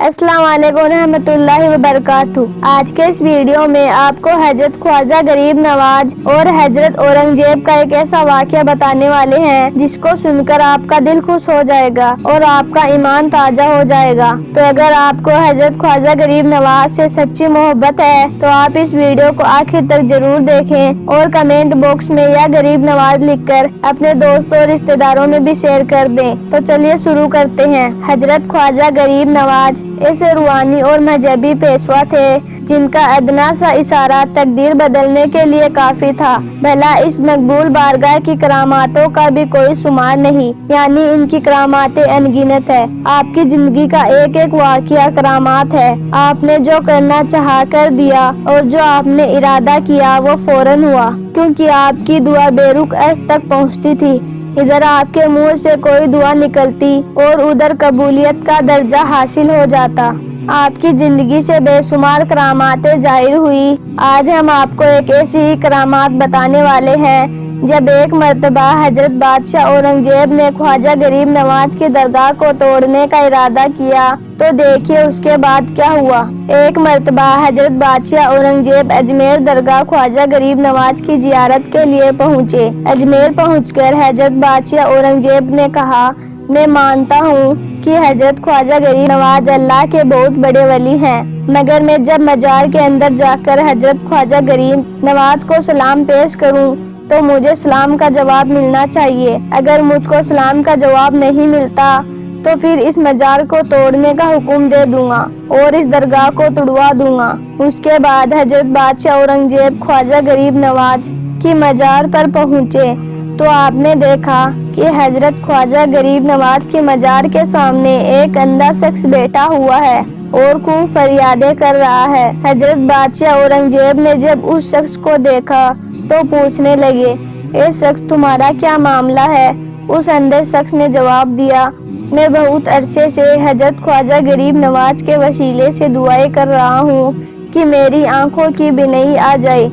السلام علیکم رحمۃ اللہ وبرکاتہ۔ آج کے اس ویڈیو میں آپ کو حضرت خواجہ غریب نواز اور حضرت اورنگزیب کا ایک ایسا واقعہ بتانے والے ہیں جس کو سن کر آپ کا دل خوش ہو جائے گا اور آپ کا ایمان تازہ ہو جائے گا۔ تو اگر آپ کو حضرت خواجہ غریب نواز سے سچی محبت ہے تو آپ اس ویڈیو کو آخر تک ضرور دیکھیں اور کمنٹ باکس میں یا غریب نواز لکھ کر اپنے دوستوں اور رشتہ داروں میں بھی شیئر کر دیں۔ تو چلیے شروع کرتے ہیں۔ حضرت خواجہ غریب نواز ایسے روحانی اور مذہبی پیشوا تھے جن کا ادنا سا اشارہ تقدیر بدلنے کے لیے کافی تھا۔ بھلا اس مقبول بارگاہ کی کراماتوں کا بھی کوئی شمار نہیں، یعنی ان کی کراماتیں انگنت ہے۔ آپ کی زندگی کا ایک ایک واقعہ کرامات ہے۔ آپ نے جو کرنا چاہا کر دیا اور جو آپ نے ارادہ کیا وہ فوراً ہوا، کیونکہ آپ کی دعا بے رخ عرش تک پہنچتی تھی۔ ادھر آپ کے منہ سے کوئی دعا نکلتی اور ادھر قبولیت کا درجہ حاصل ہو جاتا۔ آپ کی زندگی سے بے شمار کراماتیں ظاہر ہوئی۔ آج ہم آپ کو ایک ایسی ہی کرامات بتانے والے ہیں۔ جب ایک مرتبہ حضرت بادشاہ اورنگزیب نے خواجہ غریب نواز کی درگاہ کو توڑنے کا ارادہ کیا تو دیکھیے اس کے بعد کیا ہوا۔ ایک مرتبہ حضرت بادشاہ اورنگزیب اجمیر درگاہ خواجہ غریب نواز کی زیارت کے لیے پہنچے۔ اجمیر پہنچ کر حضرت بادشاہ اورنگزیب نے کہا، میں مانتا ہوں کہ حضرت خواجہ غریب نواز اللہ کے بہت بڑے ولی ہیں، مگر میں جب مزار کے اندر جا کر حضرت خواجہ غریب نواز کو سلام پیش کروں تو مجھے سلام کا جواب ملنا چاہیے۔ اگر مجھ کو سلام کا جواب نہیں ملتا تو پھر اس مزار کو توڑنے کا حکم دے دوں گا اور اس درگاہ کو تڑوا دوں گا۔ اس کے بعد حضرت بادشاہ اورنگزیب خواجہ غریب نواز کی مزار پر پہنچے تو آپ نے دیکھا کہ حضرت خواجہ غریب نواز کی مزار کے سامنے ایک اندھا شخص بیٹھا ہوا ہے اور خوب فریادیں کر رہا ہے۔ حضرت بادشاہ اورنگزیب نے جب اس شخص کو دیکھا تو پوچھنے لگے، اے شخص تمہارا کیا معاملہ ہے؟ اس اندھے شخص نے جواب دیا، میں بہت عرصے سے حضرت خواجہ غریب نواز کے وسیلے سے دعائیں کر رہا ہوں کہ میری آنکھوں کی بینائی آ جائے،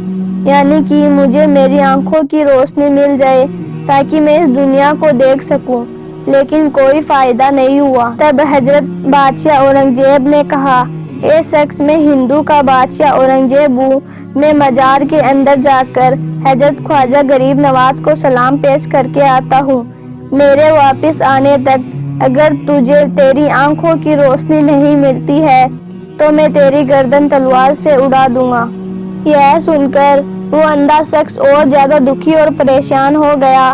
یعنی کہ مجھے میری آنکھوں کی روشنی مل جائے تاکہ میں اس دنیا کو دیکھ سکوں، لیکن کوئی فائدہ نہیں ہوا۔ تب حضرت بادشاہ اورنگزیب نے کہا، اے شخص میں ہندو کا بادشاہ اورنگزیب ہوں، میں مزار کے اندر جا کر حضرت خواجہ غریب نواز کو سلام پیش کر کے آتا ہوں۔ میرے واپس آنے تک اگر تجھے تیری آنکھوں کی روشنی نہیں ملتی ہے تو میں تیری گردن تلوار سے اڑا دوں گا۔ یہ سن کر وہ اندھا شخص اور زیادہ دکھی اور پریشان ہو گیا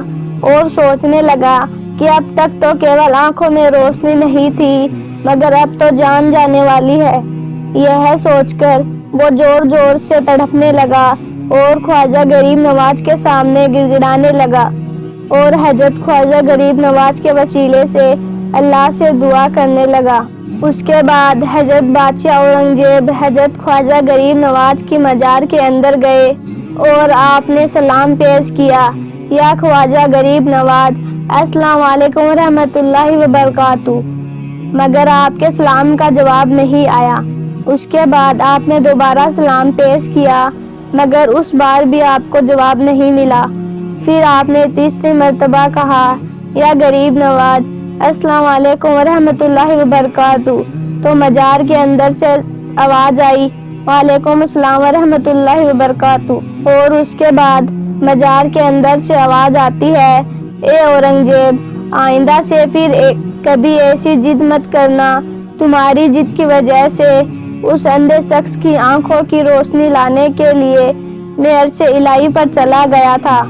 اور سوچنے لگا کہ اب تک تو کیول آنکھوں میں روشنی نہیں تھی مگر اب تو جان جانے والی ہے۔ یہ سوچ کر وہ زور زور سے تڑپنے لگا اور خواجہ غریب نواز کے سامنے گڑ گڑانے لگا اور حضرت خواجہ غریب نواز کے وسیلے سے اللہ سے دعا کرنے لگا۔ اس کے بعد حضرت بادشاہ اورنگزیب حضرت خواجہ غریب نواز کی مزار کے اندر گئے اور آپ نے سلام پیش کیا، یا خواجہ غریب نواز، السلام علیکم ورحمۃ اللہ وبرکاتہ، مگر آپ کے سلام کا جواب نہیں آیا۔ اس کے بعد آپ نے دوبارہ سلام پیش کیا مگر اس بار بھی آپ کو جواب نہیں ملا۔ پھر آپ نے تیسری مرتبہ کہا، یا غریب نواز، السلام علیکم ورحمۃ اللہ وبرکاتہ، تو مزار کے اندر سے آواز آئی، وعلیکم السلام ورحمۃ اللہ وبرکاتہ، اور اس کے بعد مزار کے اندر سے آواز آتی ہے، اے اورنگزیب، آئندہ سے پھر کبھی ایسی ضد مت کرنا۔ تمہاری ضد کی وجہ سے اس اندھے شخص کی آنکھوں کی روشنی لانے کے لیے میں عرش الہی پر چلا گیا تھا،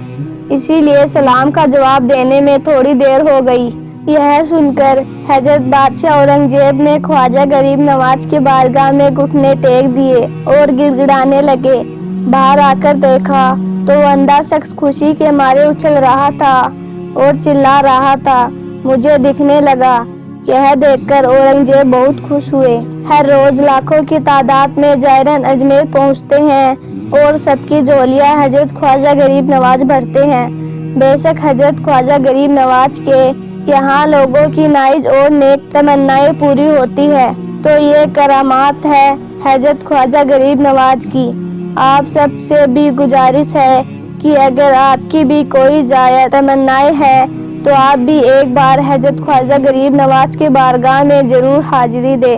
اسی لیے سلام کا جواب دینے میں تھوڑی دیر ہو گئی۔ یہ سن کر حضرت بادشاہ اورنگزیب نے خواجہ غریب نواز کی بارگاہ میں گھٹنے ٹیک دیے اور گڑ گڑانے لگے۔ باہر آ کر دیکھا تو وہ اندھا شخص خوشی کے مارے اچھل رہا تھا اور چلا رہا تھا۔ مجھے دکھنے لگا۔ یہ دیکھ کر اورنگزیب بہت خوش ہوئے۔ ہر روز لاکھوں کی تعداد میں زائرین اجمیر پہنچتے ہیں اور سب کی جھولیاں حضرت خواجہ غریب نواز بھرتے ہیں۔ بے شک حضرت خواجہ غریب نواز کے یہاں لوگوں کی نائز اور نیک تمنائیں پوری ہوتی ہے، تو یہ کرامات ہے حضرت خواجہ غریب نواز کی۔ آپ سب سے بھی گزارش ہے کہ اگر آپ کی بھی کوئی جائز تمنائیں ہے تو آپ بھی ایک بار حضرت خواجہ غریب نواز کی بارگاہ میں ضرور حاضری دیں۔